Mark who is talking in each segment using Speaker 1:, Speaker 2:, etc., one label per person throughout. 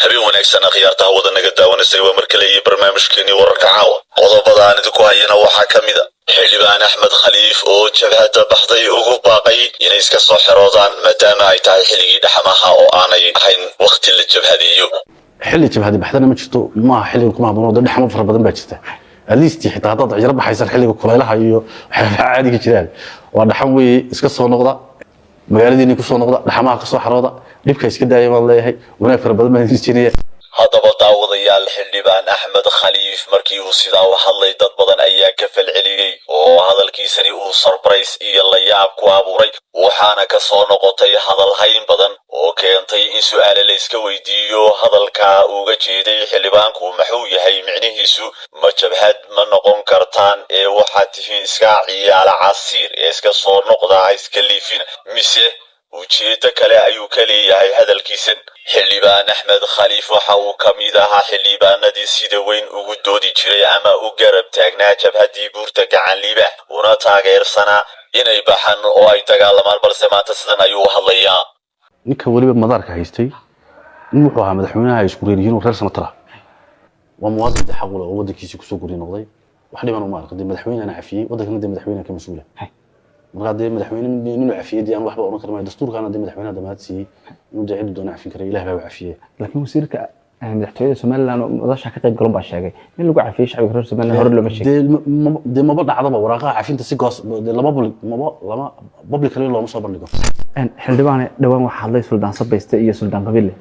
Speaker 1: habeen wanaagsan khiyaartaha wadanaga daawanaysa waa markale iyo barnaamijkeeni wararka caawa qodobada aan idinku hayana waxaa kamid ah xildhibaan Axmed Khaliif oo jabhada baxday ugu baaqay inay iska soo xiroodaan maadaama ay tahay xilligii dhaxamaha oo aanay ahayn waqti la jabhadeeyo
Speaker 2: xilli jabhadi baxdana ma jirto ma xilliga kuma haboon oo dhaxamo fara badan baa jirta aliistii xitaa dad ciyaar baxaysan xilliga kulaylaha iyo caadiga jiraan waa dhaxam way iska soo noqda magaaladiina ku soo noqda dhaxamaha ka soo xarooda dhibka iska daayay leeyahay wanaag fara badan baa jirnay
Speaker 1: haddaba daawadayaal xildhibaan Axmed Khaliif markii uu sidaa u hadlay dad badan ayaa ka falceliyay oo hadalkiisani uu surprise iyo la yaab ku abuuray waxaana ka soo noqotay hadal hayn badan oo keentay in su'aalo la iska weydiiyo hadalka uga jeeday xildhibaanku muxuu yahay micnihiisu ma jabhad ma noqon kartaan ee waxaad tihiin iska ciyaala casiir ee iska soo noqda iska liifin mise ujeedada kale ayuu ka leeyahay hadalkiisan xildhibaan Axmed Khaliif waxa uu kamid ahaa xildhibaanadii sida weyn ugu doodi jiray ama u garab taagnaa jabhadii buurta gacan liiba una taageersanaa inay baxaan oo ay dagaalamaan balse maanta sidan ayuu hadlayaa
Speaker 2: ninka waliba madaarka haystay in wuxuu ahaa madaxweynaha isku reeriyiin reer Soomaaliya waa muwaadin xaq u leh oo wadankiisa ku soo guri noqday wax dhiban uma arkin madaxweynaha cafiyay wadanka madaxweynaha ka mas'uul ah markaad madaxweyne inuu cafiyay aan waxba oran karnaa dastuurkana madaxweynaha damaadsi inuu jacayl doona cafin kara ilaahay baa cafiyay
Speaker 3: laakiin wasiirka madaxtooyada Soomaaliland madasha ka qayb galan baa sheegay in lagu cafiyay shacabka reer Soomaaliland hore loo sheegay
Speaker 2: maba dhacdaba waraqaha cafinta si goos lama public kale loo soo bandhigo
Speaker 3: xildhibaan dhawaan waxa hadlay Suldaan Sabayste iyo Suldaan Qabile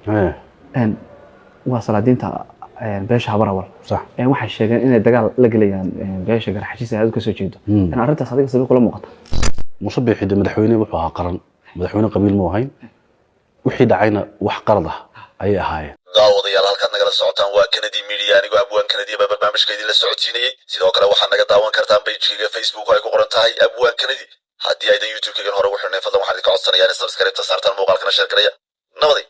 Speaker 3: waa salaadiinta beesha habarawal
Speaker 2: صح
Speaker 3: waxay sheegeen inay dagaal la galayaan beesha garxashiisa aad ka soo jeedo in arintaas adiga sidoo kale muuqato
Speaker 2: musabbixida madaxweyne wuxuu ahaa qaran madaxweyne qabiil ma ahayn wixii dhacayna wax qalad ah ay ahaayeen
Speaker 1: daawadayaal halkaad nagala socotaan waa Kennedy Media anigoo abwaan Kennedy baa barnaamijkeedii la socotiinayay sidoo kale waxaad naga daawan kartaan page-ga Facebook oo ay ku qoran tahay abwaan Kennedy haddii aydan YouTube-ka hore ugu xirneen fadlan waxaan idinka codsanayaa in subscribe ta saartaan muuqaalkana share gareeya nabadi